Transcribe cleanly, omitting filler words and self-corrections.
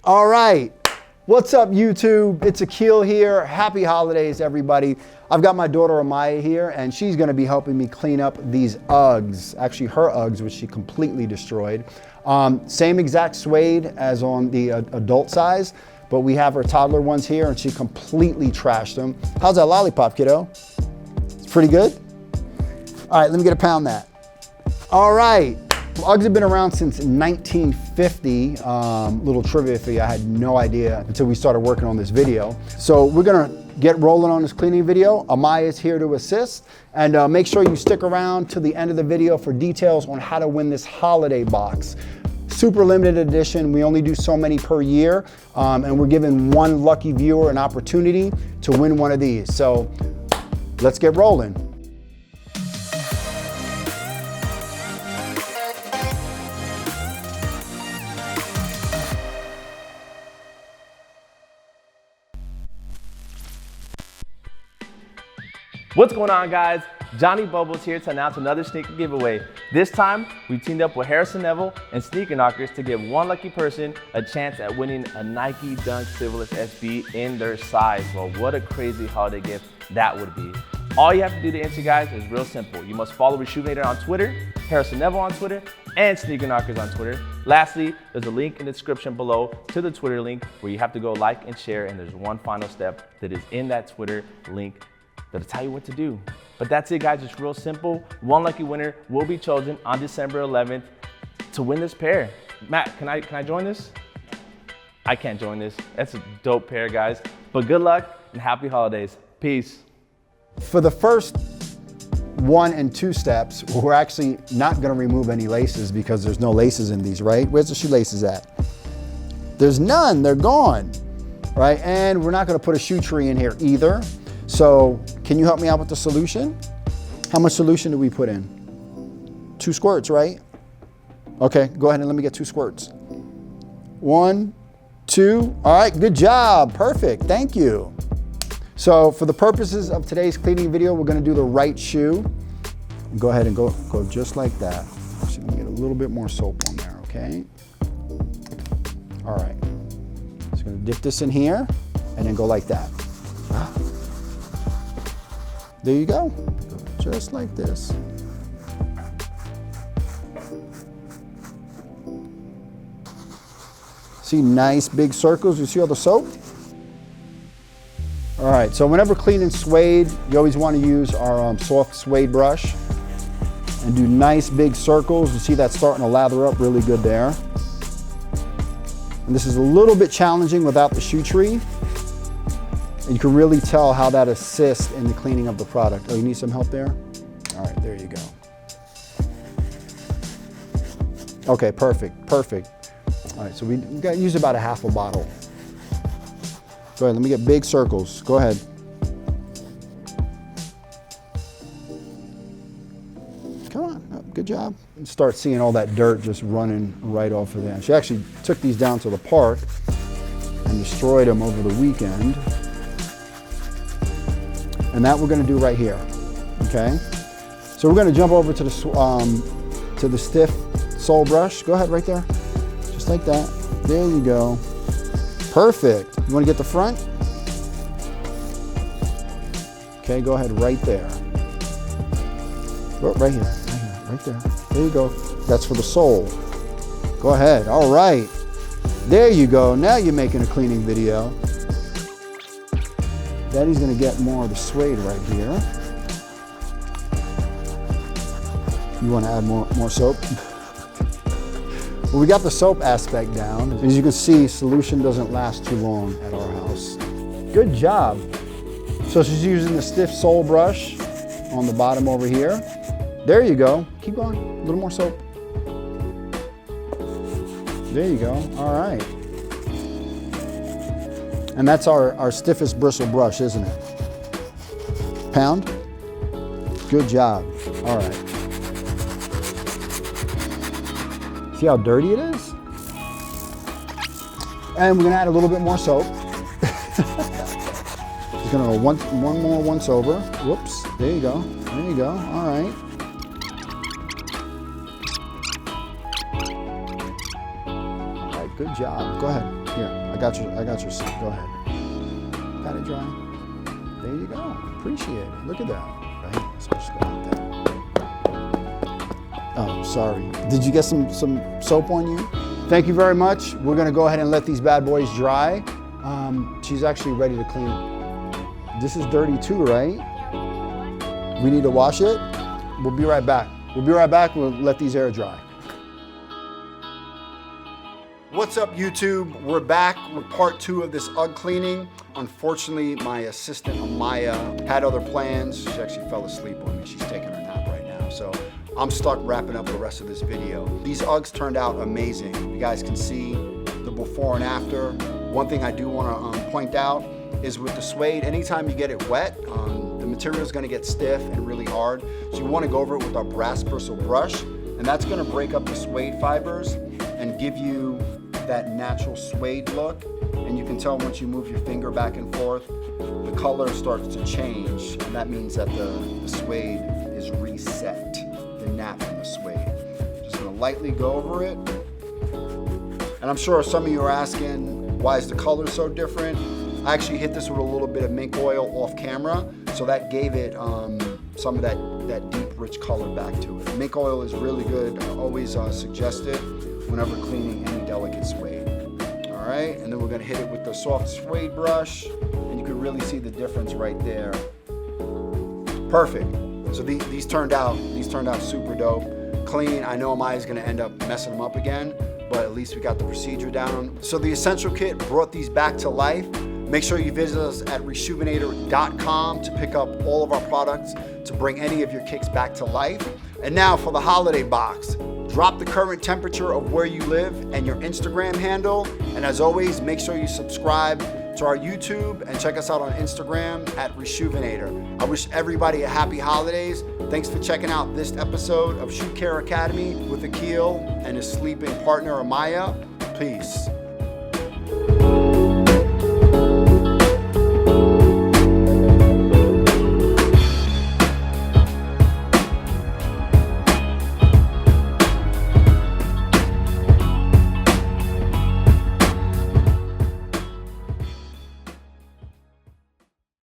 All right. What's up, YouTube? It's Akil here. Happy holidays, everybody. I've got my daughter Amaya here, and she's going to be helping me clean up these Uggs. Actually, her Uggs, which she completely destroyed. Same exact suede as on the adult size, but we have her toddler ones here, and she completely trashed them. How's that lollipop, kiddo? It's pretty good? All right, let me get a pound that. All right. Uggs have been around since 1950. Little trivia for you, I had no idea until we started working on this video. So we're gonna get rolling on this cleaning video. Amaya is here to assist, and make sure you stick around to the end of the video for details on how to win this holiday box. Super limited edition, we only do so many per year, and we're giving one lucky viewer an opportunity to win one of these. So let's get rolling. What's going on, guys? Johnny Bubbles here to announce another sneaker giveaway. This time, we teamed up with Harrison Neville and Sneaker Knockers to give one lucky person a chance at winning a Nike Dunk Silverless SB in their size. Well, what a crazy holiday gift that would be. All you have to do to enter, guys, is real simple. You must follow Rejuvenator on Twitter, Harrison Neville on Twitter, and Sneaker Knockers on Twitter. Lastly, there's a link in the description below to the Twitter link where you have to go like and share, and there's one final step that is in that Twitter link that'll tell you what to do. But that's it, guys. It's real simple. One lucky winner will be chosen on December 11th to win this pair. Matt, can I join this? I can't join this. That's a dope pair, guys. But good luck and happy holidays. Peace. For the first 1 and 2 steps, we're actually not going to remove any laces because there's no laces in these, right? Where's the shoelaces at? There's none. They're gone, right? And we're not going to put a shoe tree in here either. So can you help me out with the solution? How much solution do we put in? 2 squirts, right? Okay, go ahead and let me get 2 squirts. 1, 2, all right, good job, perfect, thank you. So for the purposes of today's cleaning video, we're gonna do the right shoe. Go ahead and go just like that. Actually, let me get a little bit more soap on there, okay? All right, just gonna dip this in here and then go like that. There you go, just like this. See nice big circles, you see all the soap? All right, so whenever cleaning suede, you always want to use our soft suede brush and do nice big circles. You see that starting to lather up really good there. And this is a little bit challenging without the shoe tree. And you can really tell how that assists in the cleaning of the product. Oh, you need some help there? All right, there you go. Okay, perfect, perfect. All right, so we got to use about a half a bottle. Go ahead, let me get big circles. Go ahead. Come on, oh, good job. And start seeing all that dirt just running right off of there. She actually took these down to the park and destroyed them over the weekend. And that we're gonna do right here, okay? So we're gonna jump over to the stiff sole brush. Go ahead right there, just like that. There you go, perfect. You wanna get the front? Okay, go ahead right there. Oh, right here, right there. There you go, that's for the sole. Go ahead, all right. There you go, now you're making a cleaning video. Daddy's gonna get more of the suede right here. You wanna add more soap? Well, we got the soap aspect down. As you can see, solution doesn't last too long at our house. Good job. So she's using the stiff sole brush on the bottom over here. There you go, keep going, a little more soap. There you go, all right. And that's our stiffest bristle brush, isn't it? Pound? Good job. All right. See how dirty it is? And we're gonna add a little bit more soap. Just gonna go one more once over. Whoops, there you go, all right. All right, good job, go ahead, here. I got your seat. Go ahead. Pat it dry. There you go. Appreciate it. Look at that. Right? So just go like that. Oh, sorry. Did you get some soap on you? Thank you very much. We're gonna go ahead and let these bad boys dry. She's actually ready to clean. This is dirty too, right? We need to wash it. We'll be right back. We'll let these air dry. What's up, YouTube? We're back with part 2 of this UGG cleaning. Unfortunately, my assistant Amaya had other plans. She actually fell asleep on me. She's taking her nap right now. So I'm stuck wrapping up the rest of this video. These UGGs turned out amazing. You guys can see the before and after. One thing I do want to point out is with the suede, anytime you get it wet, the material is going to get stiff and really hard. So you want to go over it with our brass bristle brush, and that's going to break up the suede fibers and give you that natural suede look. And you can tell once you move your finger back and forth, the color starts to change, and that means that the suede is reset, the nap in the suede. Just going to lightly go over it. And I'm sure some of you are asking, why is the color so different? I actually hit this with a little bit of mink oil off camera, so that gave it some of that deep, rich color back to it. Mink oil is really good. I always suggest it whenever cleaning any delicate suede. All right, and then we're gonna hit it with the soft suede brush, and you can really see the difference right there. Perfect. So these turned out super dope. Clean. I know Amaya's gonna end up messing them up again, but at least we got the procedure down. So the Essential Kit brought these back to life. Make sure you visit us at reshoevn8er.com to pick up all of our products to bring any of your kicks back to life. And now for the holiday box. Drop the current temperature of where you live and your Instagram handle. And as always, make sure you subscribe to our YouTube and check us out on Instagram at reshoevn8er. I wish everybody a happy holidays. Thanks for checking out this episode of Shoe Care Academy with Akil and his sleeping partner Amaya. Peace.